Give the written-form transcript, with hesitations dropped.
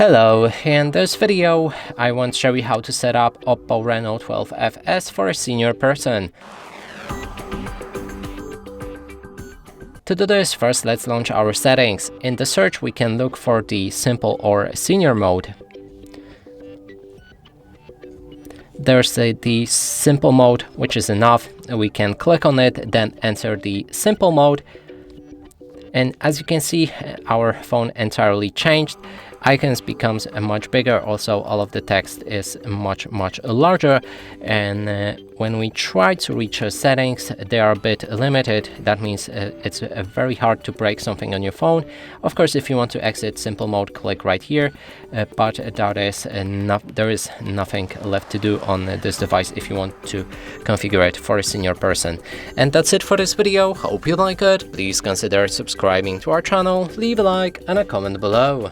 Hello, in this video I want to show you how to set up OPPO Reno 12FS for a senior person. To do this, first let's launch our settings. In the search we can look for the simple or senior mode. There's the simple mode, which is enough. We can click on it, then enter the simple mode. And as you can see, our phone entirely changed. Icons becomes much bigger. Also, all of the text is much larger. And when we try to reach settings, they are a bit limited. That means it's very hard to break something on your phone. Of course, if you want to exit simple mode, click right here. But there is nothing left to do on this device if you want to configure it for a senior person. And that's it for this video. Hope you like it. Please consider subscribing to our channel, leave a like and a comment below.